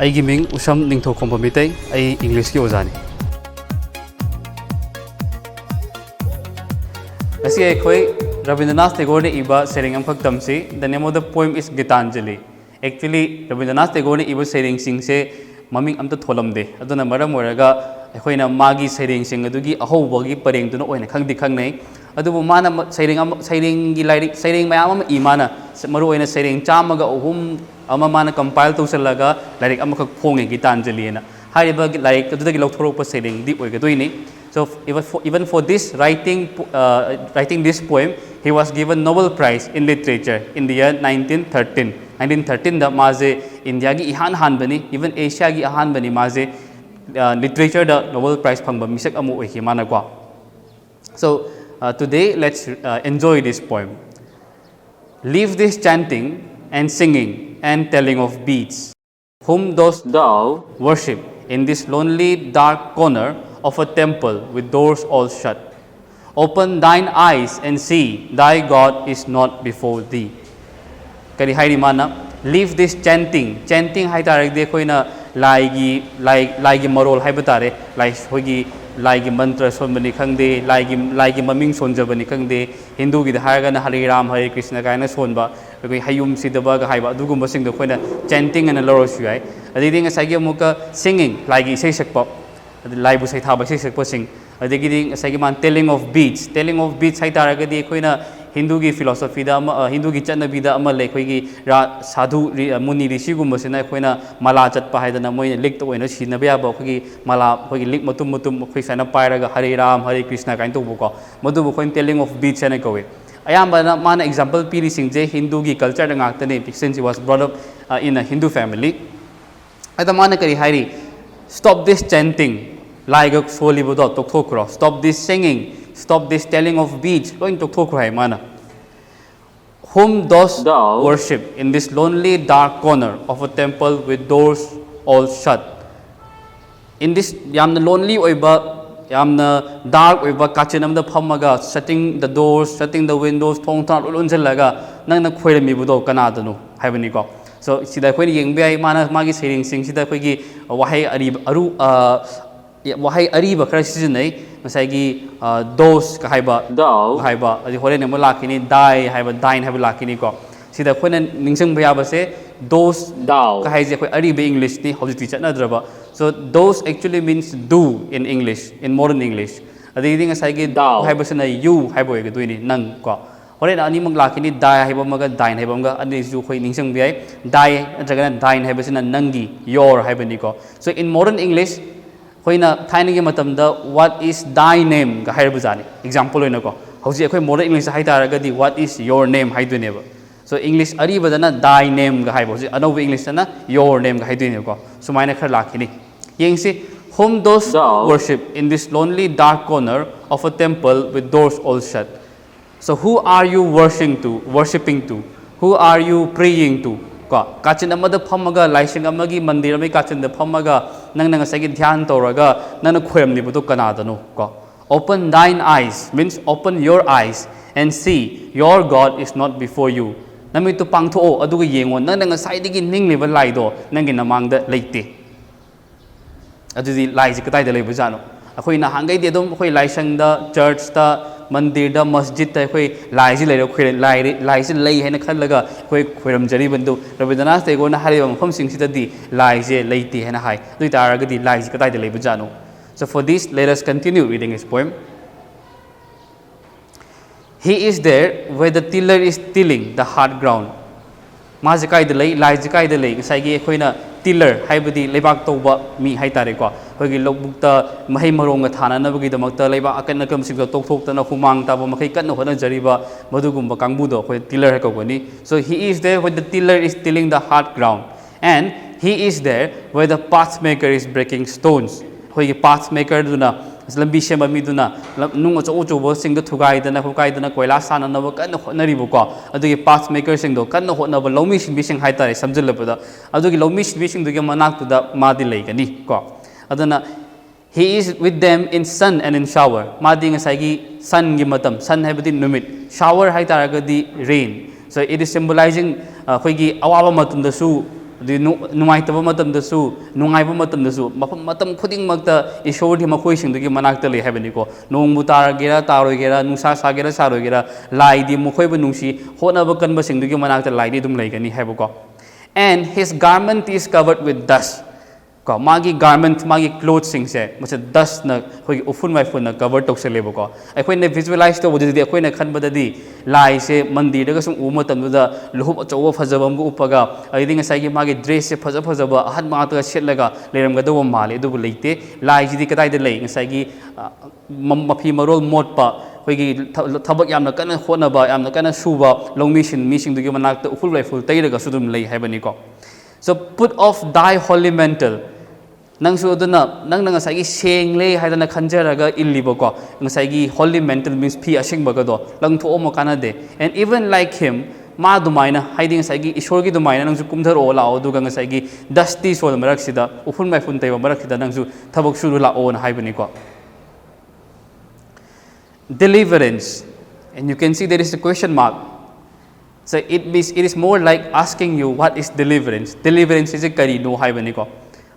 ꯑꯩꯒꯤ ꯃꯤꯡ ꯎꯁꯝ ꯅꯤꯡꯊꯧꯈꯣꯝꯕ ꯃꯤꯇꯩ ꯑꯩ ꯏꯪꯂꯤꯁꯀꯤ ꯑꯣꯖꯥꯅꯤ ꯉꯁꯤ ꯑꯩꯈꯣꯏ ꯔꯕꯤꯟꯗ꯭ꯔꯅꯥꯊ ꯇꯦꯒꯣꯔꯅ ꯏꯕ ꯁꯩꯔꯦꯡ ꯑꯃꯈꯛ ꯇꯝꯁꯤ ꯗ ꯅꯦꯝ ꯑꯣꯐ ꯗ ꯄꯣꯏꯝ ꯏꯁ ꯒꯤꯇꯥꯟꯖꯂꯤ ꯑꯦꯛꯆꯨꯑꯦꯂꯤ ꯔꯕꯤꯟꯗ꯭ꯔꯅꯥꯊ ꯇꯦꯒꯣꯔꯅ ꯏꯕ ꯁꯩꯔꯦꯡꯁꯤꯡꯁꯦ ꯃꯃꯤꯡ ꯑꯝꯇ ꯊꯣꯜꯂꯝꯗꯦ ꯑꯗꯨꯅ ꯃꯔꯝ ꯑꯣꯏꯔꯒ ꯑꯩꯈꯣꯏꯅ ꯃꯥꯒꯤ ꯁꯩꯔꯦꯡꯁꯤꯡ ꯑꯗꯨꯒꯤ ꯑꯍꯧꯕꯒꯤ ꯄꯔꯦꯡꯗꯨꯅ ꯑꯣꯏꯅ ꯈꯪꯗꯤ ꯈꯪꯅꯩ ꯑꯗꯨꯕꯨ ꯃꯥꯅ ꯁꯩꯔꯦꯡꯒꯤ ꯂꯥꯏꯔꯤꯛ ꯁꯩꯔꯦꯡ ꯃꯌꯥꯝ ꯑꯃ ꯏ ꯃꯥꯅ ꯃꯔꯨꯑꯣꯏꯅ ꯁꯩꯔꯦꯡ 103 ꯑꯃ ꯃꯥꯅ ꯀꯝꯄꯥꯏꯜ ꯇꯧꯁꯜꯂꯒ ꯂꯥꯏꯔꯤꯛ ꯑꯃꯈꯛ ꯐꯣꯡꯉꯦ ꯒꯤꯇꯥꯟꯖꯂꯤ ꯍꯥꯏꯅ ꯍꯥꯏꯔꯤꯕ ꯂꯥꯏꯔꯤꯛ ꯑꯗꯨꯗꯒꯤ ꯂꯧꯊꯣꯔꯛꯄ ꯁꯩꯔꯦꯡꯗꯤ ꯑꯣꯏꯒꯗꯣꯏꯅꯤ So even for this writing this poem, he was given Nobel Prize in Literature in the year 1913. 1913 da maze India gi ihan hanbani, even Asia gi hanbani maze literature da Nobel Prize phangba misak amu oiki mana kwa. So today let's enjoy this poem. Leave this chanting and singing and telling of beads. Whom dost thou worship in this lonely dark corner of a temple with doors all shut? Open thine eyes and see thy God is not before thee. Kari hairi mana leave this chanting. Chanting hai tarak de koina laigi marol hai batare lai hogi laigi mantra sonbani khangde laigi maming sonjabani khangde Hindu gi haraga na Hare Ram Hare Krishna kaina sonba koi hayum sidaba ga haiba adugumba sing do koina chanting and lorosu ai adidi nga sagi amuka singing laigi sei sakpa laibu sai thaba sei sakpa sing adigi sagi man telling of beads hai taraga di koina Hindu gi philosophy da Hindu gi chanabi da ama le khoi gi sadhu muni rishi gumba sina koina mala chatpa haidana moi lik to oina sina ba ba khoi mala khoi lik matum khoi sana pairaga Hare Ram Hare Krishna kain to buko madu bu koin telling of beads ana kowe ayamba na mana example piri singje Hindu gi culture da ngak tane since he was brought up in a Hindu family ada mana kari hairi stop this chanting laiga soli bodo tokthokro stop this singing stop this telling of beads going tokthokro hai mana whom dost thou worship in this lonely dark corner of a temple with doors all shut in this yamna lonely oiba yamna dark oiba kachin amda phamaga shutting the doors shutting the windows thong thar lonjalaga nangna khoirami bodo kanadanu haibani ko so sida khoi yengbe ai mana magi sering sing sida khoi gi wahai wahai ariba khara sizinai masai dos ka haiba dau haiba adi hore ne mo lakini dai haiba dine haiba lakini ko sida khoina ningsang bya ba se dos dau ka haije khoi ariba English ni hojiti chatna draba so dos actually means do in English in modern English adi ding sai gi dau haiba se na you haiba ge doini nang ko hore na ani mang lakini dai haiba maga dine haiba maga ani ju khoi ningsang bya dai jaga dine haiba se na nangi your haiba ni ko so in modern English hoina thainigi matamda what is thy name ga haibu jani example hoina ko hauji ekhoi modern English hai taraga di what is your name haiduneba so English ari badana thy name ga haibu ji anobu English na your name ga haidune ko sumaina khar lakhini yengsi whom dost thou worship in this lonely dark corner of a temple with doors all shut so who are you worshiping to who are you praying to ko kachin amada phamaga laising amagi mandir amai kachin da phamaga nang ngasagi dhyan toraga nana khoyamni budu kanadanu ko open thine eyes means open your eyes and see your God is not before you nami tu pangtho aduga yengon nang ngasai digi ningliba laido nangi namangda leite adudi laisi katai da leibu jano akhoi na hangai de dom akhoi laisang da church da mandir da masjid ta khoi laisi leiro khoi laisi lei haina khallaga khoi khoiram jari bandu Rabindranath Tagore na hariba mafam sing sida di laisi leiti haina hai dui taraga di laisi katai da leibu jano so for this let us continue reading his poem he is there where the tiller is tilling the hard ground ma jakai da lei lai jakai da lei sai gi khoina tiller haibadi lebak toba mi hai tare ko hogi logbukta mahai maronga thana na bagi damakta leiba akan nakam sing tok thok ta na humang ta ba makai kan hona jariba madugumba kangbu do khoi tiller ha ko ni so he is there where the tiller is tilling the hard ground and he is there where the path maker is breaking stones hogi path maker duna lambi sema mi duna nung acho acho bo sing do thugai dana hukai dana koila sana na ba kan honari bu ko adugi path maker sing do kan hona ba lomi shin bi sing hai tare samjil ba adugi lomi shin bi sing do ge manak tu da ma di lei gani ko adana he is with them in sun and in shower ma di ngasai gi sun gi matam sun hai badi numit shower hai tara ga di rain so it is symbolizing khoi gi awaba matum da su नुंगाइतब मतमदसु नुंगाइब मतमदसु मफम मतम खुदिंगमक्ता ईश्वर दी मखोइसिंदुगी मनाक्ता ले हाइबनिको नोंगबु तारगेरा तारोइगेरा नुंसा सागेरा सारोइगेरा लाइदी मखोइब नुंसी होनब कनबसिंदुगी मनाक्ता लाइदी दुम लेगनी हाइबको and his garment is covered with dust ko magi garment magi clothes sing se mase dust na hoi ufun mai fun na cover tok se lebo ko akhoi ne visualize to bodi akhoi na khan badadi lai se mandir daga sum uma tam da lohum achowa phajabam gu upaga aiding sai gi magi dress se phajaba ahan ma ta setlaga leram ga do male du leite lai ji di kadai de lei sai gi mafi marol mot pa hoi thabak yamna kana khona ba yamna kana suba long mission du gi manak ta uful rifle tairaga sudum lei haibani ko so put off thy holy mantle nang su aduna nang ngasai gi seng le haidana khanjaraga illibo ko ngasai gi holy mantle means phi asing baga do lang tho mo kana de and even like him ma dumaina haiding sai gi ishor gi dumaina nang su kumthar o la o du ga ngasai gi dusty sol marak sida ufun mai fun taiba marak sida nang su thabak suru la o na haibani ko deliverance and you can see there is a question mark so it is more like asking you what is deliverance is a kari no haibani ko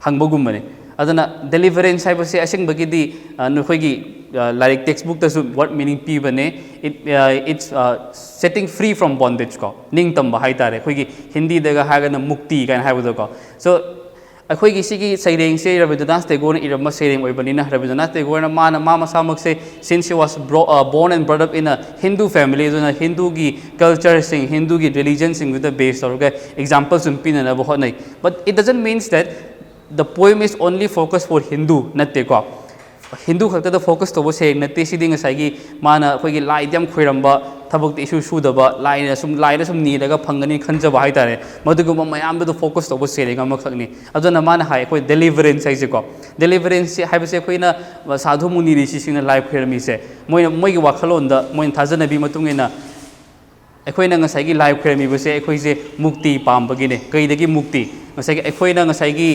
hangbogumbane adana deliverance haibase asingbagidi nokhoi like textbook tasu what meaning p bane it's setting free from bondage ko ning tamba haitare khoi hindi daga hagana mukti kan haibudo ko so akhoi gi sigi saireng se Rabindranath Tagore irama saireng oibanina Rabindranath Tagore na mama samak se since he was born and brought up in a Hindu family so Hindu gi culture sing Hindu gi religion sing with the base or examples umpina na bahot nai but it doesn't means that the poem is only focused for Hindu natte ko Hindu khakta da focus to bo se natte siding sai gi mana khoi gi lai diam khoiramba thabak ti issue sudaba lai na sum ni daga phangani khanjaba hai tare madugu mayam do focus to bo se renga makhakni aduna mana hai khoi deliverance sai ko deliverance hai base khoi na sadhu muni ri si sing life khairmi se moi gi wakhalon da moi thajana bi matungena अखोइना ngसाइगी live खरेमी बसे अखोइसे मुक्ति पामबगिने कइदगी मुक्ति ngसाइगी अखोइना ngसाइगी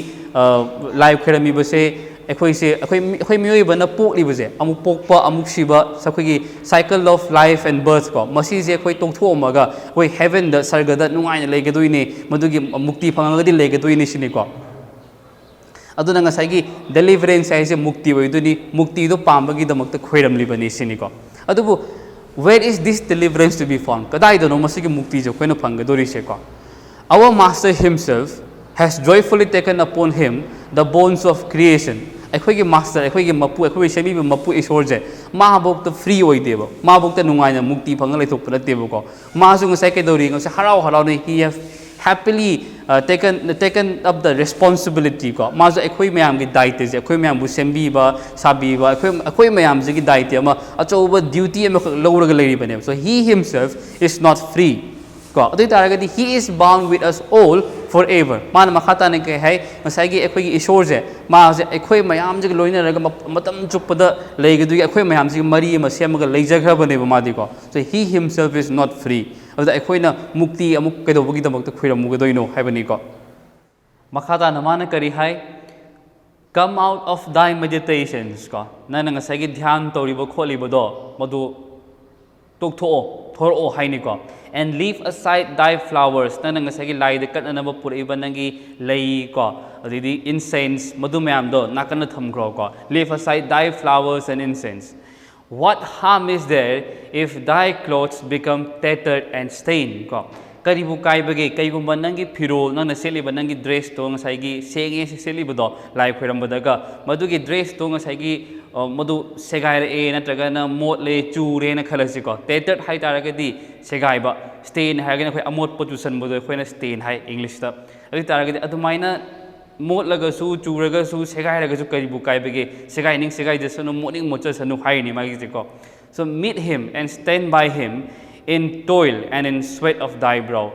live खरेमी बसे अखोइसे अखोइ मियोइ बना पोकलि बसे अमु पोकपा अमुक सिबा सखोइगी cycle of life and birth को मसी जे अखोइ तोंथोमगा अखोइ हेवन द सरगदा नुंगाइना लेगदोइने मदुगी मुक्ति फंगगदि लेगदोइने सिनि को अदुना ngसाइगी डिलीवरेंस आइसे मुक्ति वइदुनि मुक्ति दो पामबगी दमक खोइरमलि बनि सिनि को अदुबु where is this deliverance to be found kadai dono masigi mukti jo koina phangadori se ko our master himself has joyfully taken upon him the bones of creation akhoi gi master akhoi gi mapu akhoi semi mapu isor je ma bok to free oi deba ma bok ta nungai na mukti phang lai thok pra tebo ko ma su ngai ke dori ngai harau harau ne he have happily taken up the responsibility ko ma zo akhoi mayam gi daite je akhoi mayam bu sembi ba sabi ba akhoi mayam ji gi daite ma acho ba duty ma lowra ga lei bane so he himself is not free ko adai taraga di he is bound with us all forever man makhata ne ke hai masai gi akhoi gi ishor je ma je akhoi mayam ji loina raga matam chupada lei gi du akhoi mayam ji mari ma sem ga lei jagra bane ba ma di ko so he himself is not free अदा अखोइना मुक्ति अमुक कैदोबगी दमक खुइरमुगदोइनो हाइबनी को मखाता नमाना करी हाय come out of thy meditations को नन ngसाइगी ध्यान तौरिबो खोलिबदो मदु तोकथो थोरओ हाइनी को and leave aside thy flowers nन ngसाइगी lie de katnanaba puraiba nangi lei ko adidi incense madu mayam do nakana thamgro ko leave aside thy flowers and incense what harm is there if thy clothes become tattered and stained ko karibu kaibage kaigumba nangi phirol nana seliba nangi dress to ngasai senge seliba do lai khoirambadaga madugi dress to ngasai madu segaire e natraga na motle chure na khalasi ko tattered hai taragadi segaiba stain hagena khoi amot pollution bodo khoina stain hai english ta adi taragadi adumaina mot laga su churaga su segai laga su karibu kaibage segai ning segai jasanu morning mocha sanu haini magi ko so meet him and stand by him in toil and in sweat of thy brow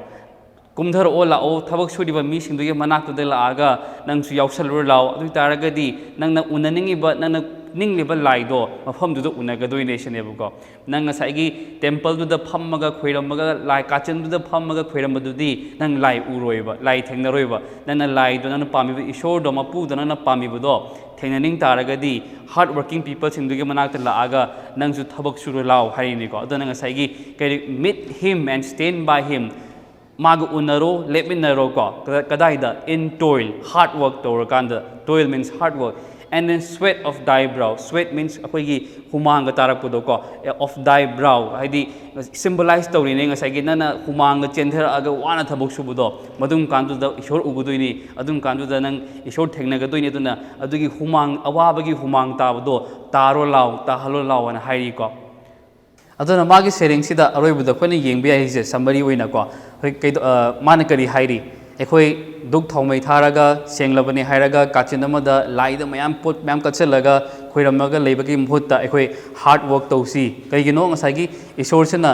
kumdhar ola o thabak suriba mi singduge manak to dela aga nang su yausalur law adu taragadi nang na unaningi ba nang ningliba laido mafam du unagadoi nation ebuko nang ngasai temple du da phammaga khoiramaga lai kachan du da phammaga khoirambadu di nang lai uroiba lai thengnaroiba nang lai do nang pami ishor do mapu do nang pami budo thengnaning taragadi hard working people singduge manak la aga nang su thabak suru law harini ko adana ngasai meet him and stand by him maga unaro lepminaro ko kadaida in toil hard work tawrakanda toil means hard work and then sweat of thy brow sweat means akoigi humanga tarakpudo ko of thy brow haidi symbolize tawrine ngasai gi nana humanga chenthera aga wana thabok subudo madum kandu da ishor ugudoini adum kandu da nang ishor thengnaga doini aduna adugi humang awabagi humang tabdo taro law tahalo law ana hairi ko aduna magi sharing sida aroibuda khone yengbe ai je summary oina ko hoi kai mana kari hairi ekhoi duk thomai tharaga senglabani hairaga kachinamada laida mayam pot mayam kachelaga khoiramaga leibagi mhutta ekhoi hard work tausi kaigino ngasai gi ishor sina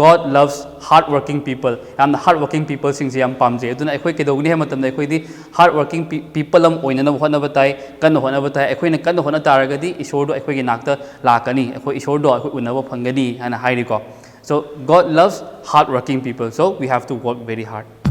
God loves hard working people am the hard working people singsi am pamje aduna ekhoi kedogni he matam ekhoi di hard working people am oina na hona batai kan hona batai ekhoi na kan hona taraga di ishor do ekhoi gi nakta lakani ekhoi ishor do ekhoi unaba phangani ana hairi ko so God loves hard working people so we have to work very hard